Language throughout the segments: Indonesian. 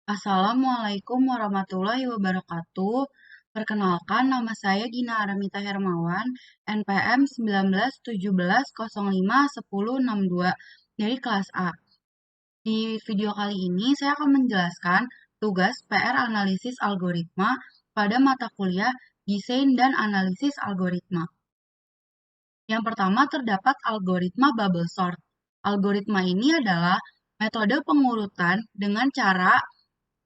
Assalamualaikum warahmatullahi wabarakatuh. Perkenalkan, nama saya Gina Aramita Hermawan, NPM 1917051062 dari kelas A. Di video kali ini, saya akan menjelaskan tugas PR analisis algoritma pada mata kuliah Desain dan Analisis Algoritma. Yang pertama terdapat algoritma bubble sort. Algoritma ini adalah metode pengurutan dengan cara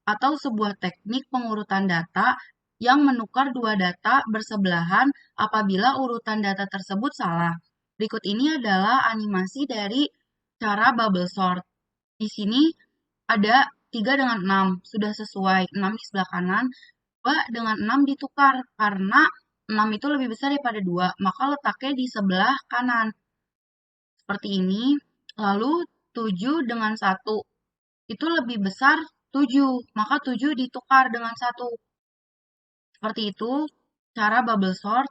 atau sebuah teknik pengurutan data yang menukar dua data bersebelahan apabila urutan data tersebut salah. Berikut ini adalah animasi dari cara bubble sort. Di sini ada 3 dengan 6, sudah sesuai. 6 di sebelah kanan, 2 dengan 6 ditukar karena 6 itu lebih besar daripada 2, maka letaknya di sebelah kanan. Seperti ini. Lalu 7 dengan 1 itu lebih besar 7, maka 7 ditukar dengan 1. Seperti itu cara bubble sort.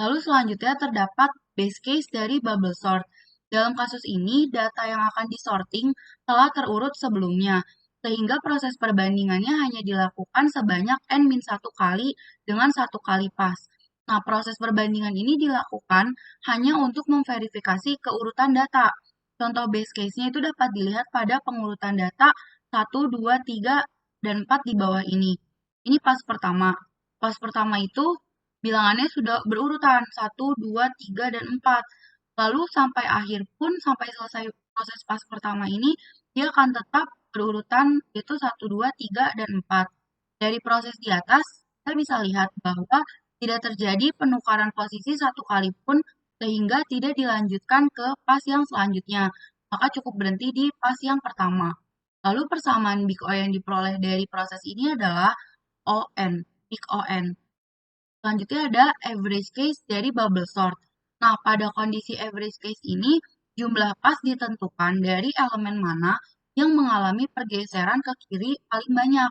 Lalu selanjutnya terdapat base case dari bubble sort. Dalam kasus ini, data yang akan disorting telah terurut sebelumnya, sehingga proses perbandingannya hanya dilakukan sebanyak n-1 kali dengan 1 kali pas. Nah, proses perbandingan ini dilakukan hanya untuk memverifikasi keurutan data. Contoh base case-nya itu dapat dilihat pada pengurutan data 1, 2, 3, dan 4 di bawah ini. Ini pas pertama. Pas pertama itu bilangannya sudah berurutan 1, 2, 3, dan 4. Lalu sampai akhir pun, sampai selesai proses pas pertama ini, dia akan tetap berurutan itu 1, 2, 3, dan 4. Dari proses di atas, kita bisa lihat bahwa tidak terjadi penukaran posisi satu kali pun sehingga tidak dilanjutkan ke pas yang selanjutnya. Maka cukup berhenti di pas yang pertama. Lalu persamaan big O yang diperoleh dari proses ini adalah ON, big ON. Selanjutnya ada average case dari bubble sort. Nah, pada kondisi average case ini, jumlah pas ditentukan dari elemen mana yang mengalami pergeseran ke kiri paling banyak.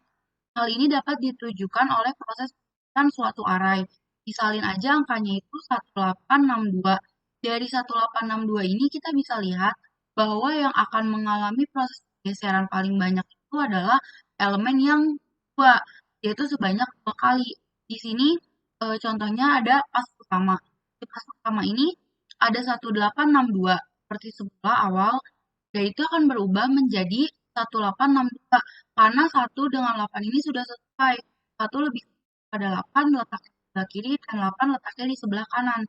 Hal ini dapat ditujukan oleh proses pengurutan suatu array. Disalin aja angkanya itu 1862. Dari 1862 ini kita bisa lihat bahwa yang akan mengalami proses pergeseran paling banyak itu adalah elemen yang 2, yaitu sebanyak 2 kali. Di sini contohnya ada pas pertama. Di pas pertama ini ada 1862 seperti sebelah awal, dan itu akan berubah menjadi 1862 karena 1 dengan 8 ini sudah sesuai. 1 lebih pada 8 letaknya di sebelah kiri dan 8 letaknya di sebelah kanan.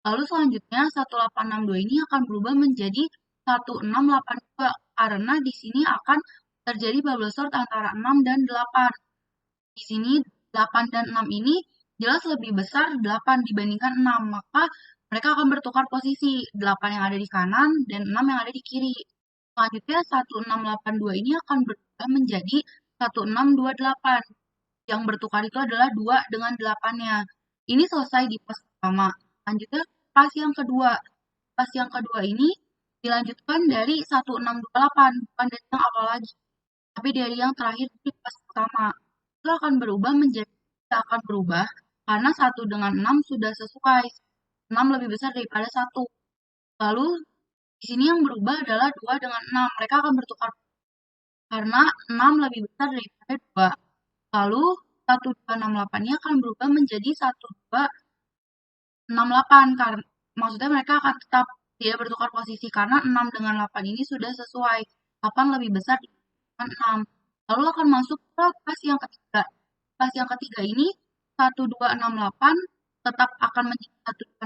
Lalu selanjutnya 1862 ini akan berubah menjadi 1682 karena di sini akan terjadi bubble sort antara 6 dan 8. Di sini 8 dan 6 ini jelas lebih besar 8 dibandingkan 6, maka mereka akan bertukar posisi, 8 yang ada di kanan dan 6 yang ada di kiri. Selanjutnya 1682 ini akan berubah menjadi 1628. Yang bertukar itu adalah 2 dengan 8-nya. Ini selesai di pas pertama. Lanjutnya pas yang kedua. Pas yang kedua ini dilanjutkan dari 1628, bukan dari yang awal lagi, tapi dari yang terakhir di pas pertama. Itu akan berubah menjadi akan berubah karena 1 dengan 6 sudah sesuai. 6 lebih besar daripada 1. Lalu di sini yang berubah adalah 2 dengan 6. Mereka akan bertukar karena 6 lebih besar daripada 2. Lalu 1268-nya akan berubah menjadi 1268 karena maksudnya mereka akan tetap tidak bertukar posisi karena 6 dengan 8 ini sudah sesuai. 8 lebih besar dengan 6. Lalu akan masuk ke pas yang ketiga. Pas yang ketiga ini 1268 tetap akan menjadi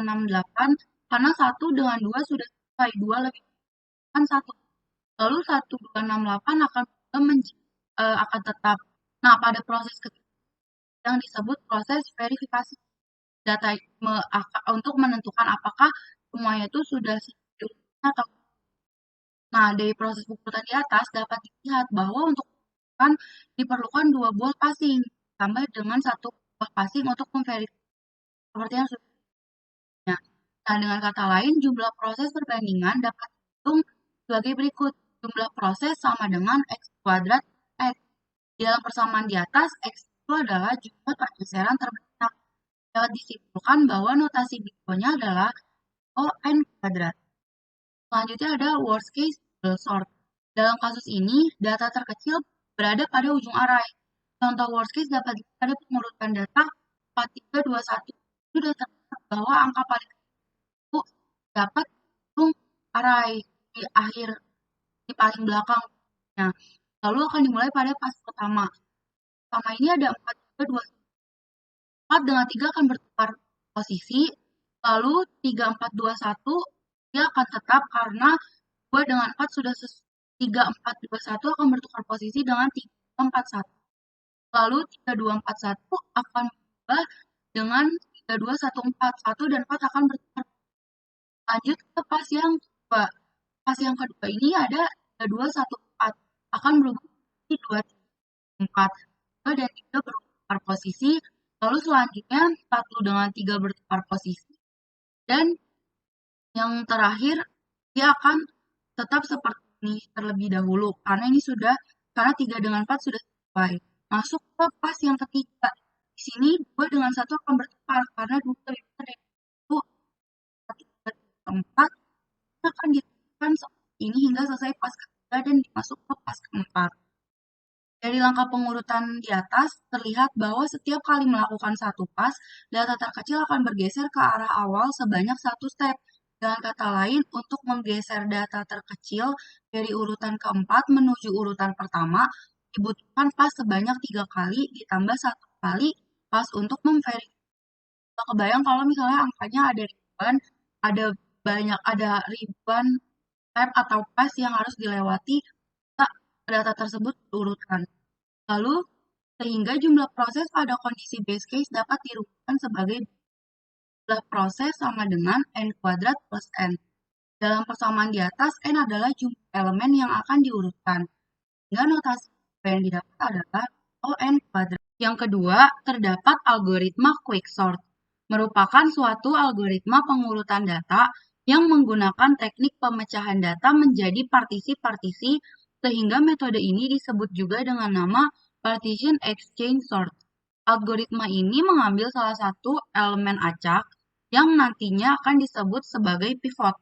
1268 karena 1 dengan 2 sudah sesuai. 2 lebih kan 1. Lalu 1268 akan tetap. Nah, pada proses ketiga yang disebut proses verifikasi data untuk menentukan apakah semuanya itu sudah sesuai atau. Nah, dari proses urutan di atas dapat dilihat bahwa untuk kan diperlukan 2 buah passing tambah dengan 1 buah passing untuk memverifikasi seperti yang sudah. Nah, dengan kata lain, jumlah proses perbandingan dapat dihitung sebagai berikut. Jumlah proses sama dengan X kuadrat X. Di dalam persamaan di atas, X itu adalah jumlah pergeseran terbanyak. Dapat disimpulkan bahwa notasi berikutnya adalah ON kuadrat. Selanjutnya ada worst case bubble sort. Dalam kasus ini, data terkecil berada pada ujung array. Contoh worst case dapat dilihat pada pengurutan data 4321. Itu sudah terlihat bahwa angka paling itu dapat ujung array di akhir, di paling belakang. Nah, lalu akan dimulai pada pas pertama. Pertama ini ada 4321. 4 dengan 3 akan bertukar posisi, lalu 3421 dia akan tetap karena 2 dengan 4 sudah 3421 akan bertukar posisi dengan 3241. Lalu 3241 akan berubah dengan 3214. 1 dan 4 akan bertukar. Lanjut ke pas yang kedua. Pas yang kedua ini ada 3214 akan berubah menjadi 234. 2 dan 3 bertukar posisi. Lalu selanjutnya 1 dengan 3 bertukar posisi. Dan yang terakhir dia akan tetap seperti ini terlebih dahulu. Karena 3 dengan 4 sudah sesuai. Masuk ke pas yang ketiga. Di sini 2 dengan 1 akan bertukar karena 2 lebih besar dari 1. 4 akan diteruskan seperti ini hingga selesai pas ketiga dan dimasuk ke pas keempat. Dari langkah pengurutan di atas, terlihat bahwa setiap kali melakukan satu pas, data terkecil akan bergeser ke arah awal sebanyak satu step. Dengan kata lain, untuk menggeser data terkecil dari urutan keempat menuju urutan pertama, dibutuhkan pas sebanyak 3 kali ditambah 1 kali pas untuk memverifikasi. Kebayang kalau misalnya angkanya ada ribuan step atau pas yang harus dilewati, data tersebut berurutan. Lalu, sehingga jumlah proses pada kondisi base case dapat dirumuskan sebagai jumlah proses sama dengan n kuadrat plus n. Dalam persamaan di atas, n adalah jumlah elemen yang akan diurutkan. Sehingga notasi yang didapat adalah ON kuadrat. Yang kedua, terdapat algoritma quicksort. Merupakan suatu algoritma pengurutan data yang menggunakan teknik pemecahan data menjadi partisi-partisi, sehingga metode ini disebut juga dengan nama partition exchange sort. Algoritma ini mengambil salah satu elemen acak yang nantinya akan disebut sebagai pivot,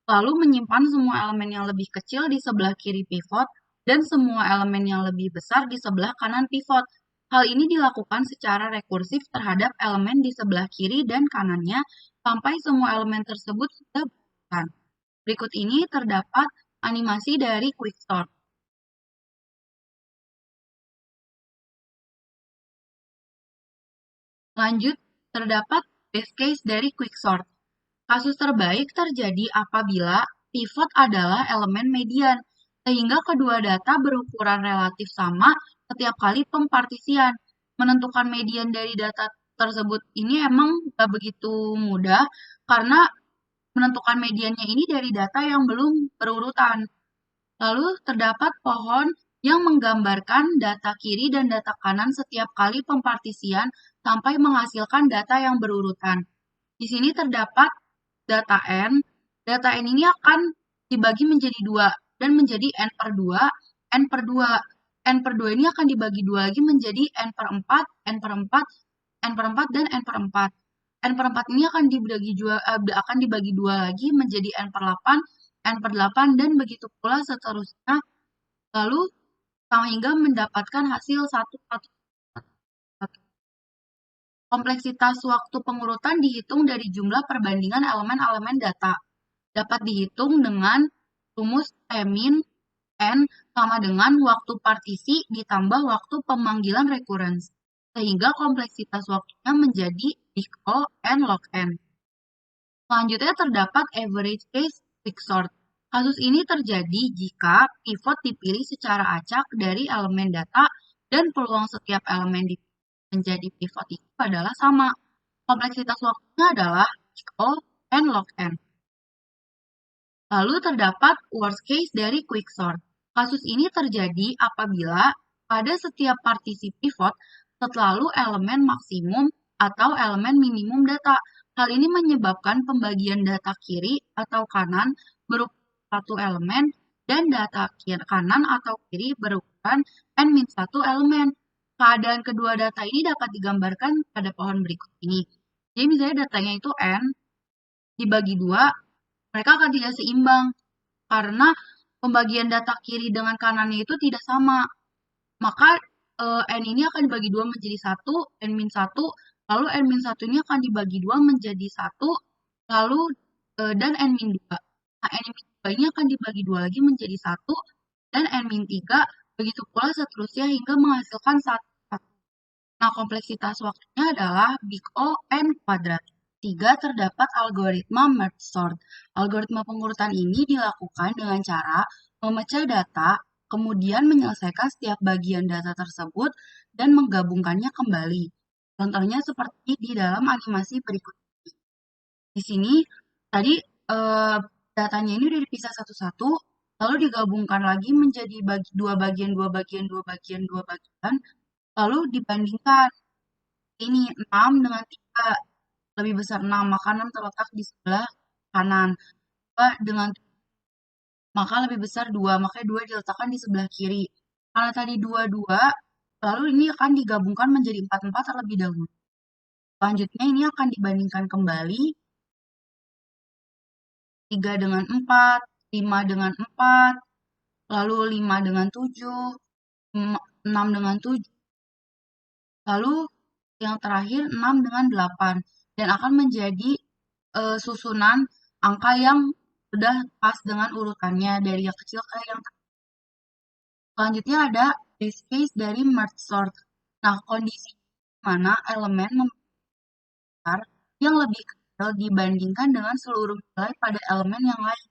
lalu menyimpan semua elemen yang lebih kecil di sebelah kiri pivot dan semua elemen yang lebih besar di sebelah kanan pivot. Hal ini dilakukan secara rekursif terhadap elemen di sebelah kiri dan kanannya sampai semua elemen tersebut sudah berurutan. Berikut ini terdapat animasi dari quicksort. Lanjut, terdapat base case dari quicksort. Kasus terbaik terjadi apabila pivot adalah elemen median, sehingga kedua data berukuran relatif sama setiap kali pempartisian. Menentukan median dari data tersebut ini emang gak begitu mudah, karena menentukan mediannya ini dari data yang belum berurutan. Lalu terdapat pohon yang menggambarkan data kiri dan data kanan setiap kali pempartisian sampai menghasilkan data yang berurutan. Di sini terdapat data n. Data n ini akan dibagi menjadi 2 dan menjadi n per 2, n per 2. N per 2 ini akan dibagi 2 lagi menjadi n per 4, n per 4, n per 4, dan n per 4. N per 4 ini akan dibagi 2 lagi menjadi n per 8, n per 8, dan begitu pula seterusnya. Lalu sehingga mendapatkan hasil 1. Kompleksitas waktu pengurutan dihitung dari jumlah perbandingan elemen-elemen data. Dapat dihitung dengan rumus min n sama dengan waktu partisi ditambah waktu pemanggilan recurrence. Sehingga kompleksitas waktunya menjadi O n log n. Selanjutnya terdapat average case quicksort. Kasus ini terjadi jika pivot dipilih secara acak dari elemen data dan peluang setiap elemen menjadi pivot itu adalah sama. Kompleksitas waktunya adalah O n log n. Lalu terdapat worst case dari quicksort. Kasus ini terjadi apabila pada setiap partisi pivot selalu elemen maksimum atau elemen minimum data. Hal ini menyebabkan pembagian data kiri atau kanan berupa satu elemen dan data kanan atau kiri berukuran n-1 elemen. Keadaan kedua data ini dapat digambarkan pada pohon berikut ini. Jadi misalnya datanya itu n dibagi 2, mereka akan tidak seimbang karena pembagian data kiri dengan kanannya itu tidak sama. maka N ini akan dibagi 2 menjadi 1, N-1, lalu N-1 ini akan dibagi 2 menjadi 1, lalu dan N-2. Nah, N-2 ini akan dibagi 2 lagi menjadi 1, dan N-3, begitu pula seterusnya hingga menghasilkan 1. Nah, kompleksitas waktunya adalah big O N kuadrat. 3. Terdapat algoritma merge sort. Algoritma pengurutan ini dilakukan dengan cara memecah data, kemudian menyelesaikan setiap bagian data tersebut, dan menggabungkannya kembali. Contohnya seperti di dalam animasi berikut ini. Di sini, tadi datanya ini udah dipisah satu-satu, lalu digabungkan lagi menjadi dua bagian, dua bagian, dua bagian, dua bagian, lalu dibandingkan ini 6 dengan 3 lebih besar 6, maka 6 terletak di sebelah kanan. 2 dengan maka lebih besar 2, maka 2 diletakkan di sebelah kiri. Karena tadi 2, 2, lalu ini akan digabungkan menjadi 4, 4 terlebih dahulu. Selanjutnya ini akan dibandingkan kembali 3 dengan 4, 5 dengan 4, lalu 5 dengan 7, 6 dengan 7, lalu yang terakhir 6 dengan 8, dan akan menjadi susunan angka yang sudah pas dengan urutannya dari yang kecil ke yang selanjutnya ada base case dari merge sort. Nah, kondisi mana elemen membesar yang lebih kecil dibandingkan dengan seluruh nilai pada elemen yang lain.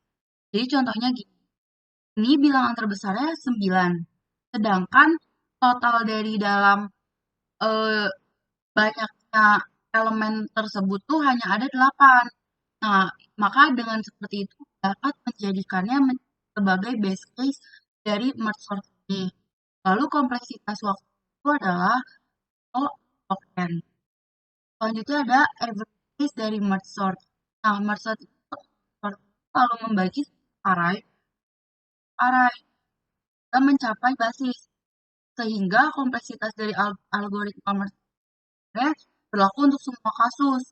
Jadi contohnya gini, ini bilangan terbesarnya 9, sedangkan total dari dalam eh, banyaknya elemen tersebut tuh hanya ada 8. Nah, maka dengan seperti itu dapat menjadikannya sebagai base case dari merge sort ini. Lalu kompleksitas waktu itu adalah O log n. Selanjutnya ada average case dari merge sort. Nah, merge sort itu lalu membagi array dan mencapai basis. Sehingga kompleksitas dari algoritma merge sort berlaku untuk semua kasus.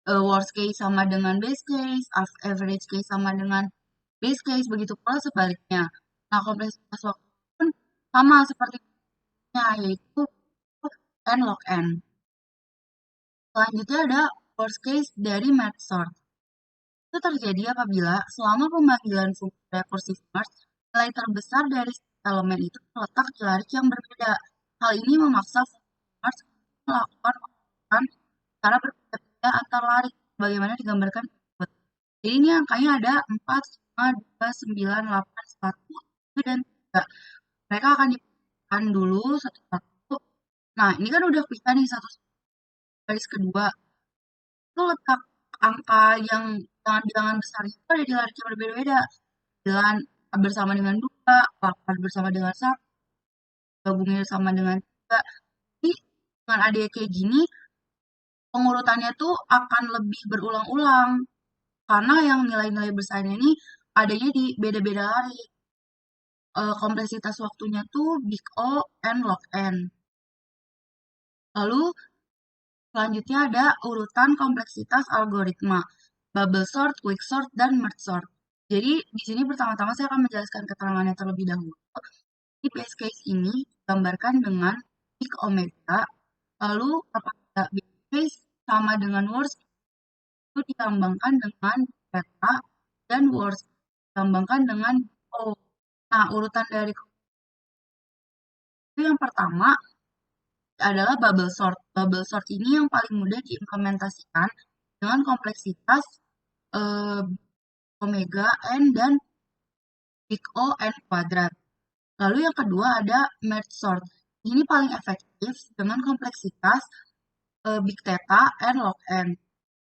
Worst case sama dengan base case, average case sama dengan base case, begitu pula sebaliknya. Nah, kompleksitas waktu pun sama sepertinya, yaitu n log n. Selanjutnya ada worst case dari merge sort. Itu terjadi apabila selama pemanggilan fungsi recursive merge, nilai terbesar dari elemen itu terletak di larik yang berbeda. Hal ini memaksa fungsi merge melakukan pengurutan secara berbeda antar larik, bagaimana digambarkan berikut. Jadi ini angkanya ada 4, 5, 2, 9, 8, 1, dan 3. Mereka akan dipilihkan dulu satu-satu. Nah, ini kan udah pisah nih satu garis kedua. Itu letak angka yang bilangan besar itu ada di larik yang berbeda-beda. 9 bersama dengan 2, 8 bersama dengan 1, gabungnya sama dengan 3. Jadi, dengan adanya kayak gini, pengurutannya tuh akan lebih berulang-ulang. Karena yang nilai-nilai besarnya ini adanya di beda-beda larik. Kompleksitas waktunya tuh big O n log n. Lalu selanjutnya ada urutan kompleksitas algoritma, bubble sort, quicksort, dan merge sort. Jadi di sini pertama-tama saya akan menjelaskan keterangannya terlebih dahulu. Di base case ini digambarkan dengan big omega, lalu apabila base case sama dengan worst itu dilambangkan dengan beta, dan worst dilambangkan dengan O. Nah, urutan dari itu yang pertama adalah bubble sort. Bubble sort ini yang paling mudah diimplementasikan dengan kompleksitas eh, omega n dan big O n kuadrat. Lalu yang kedua ada merge sort. Ini paling efektif dengan kompleksitas big theta n log n.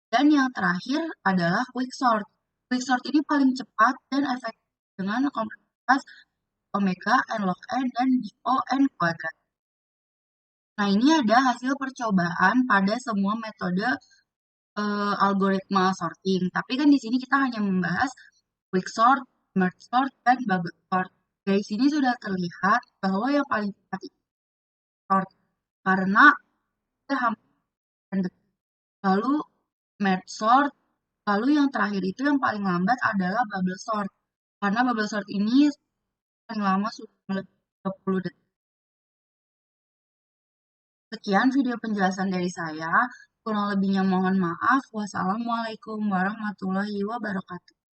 Dan yang terakhir adalah quicksort. Quicksort ini paling cepat dan efektif dengan kompleksitas omega n log n dan big O n kuadrat. Nah, ini ada hasil percobaan pada semua metode algoritma sorting. Tapi kan di sini kita hanya membahas quicksort, merge sort, dan bubble sort. Dari sini sudah terlihat bahwa yang paling cepat itu sort karena kita hampir lalu merge sort, lalu yang terakhir itu yang paling lambat adalah bubble sort. Karena bubble sort ini paling lama sudah lebih 30 detik. Sekian video penjelasan dari saya. Kurang lebihnya mohon maaf. Wassalamualaikum warahmatullahi wabarakatuh.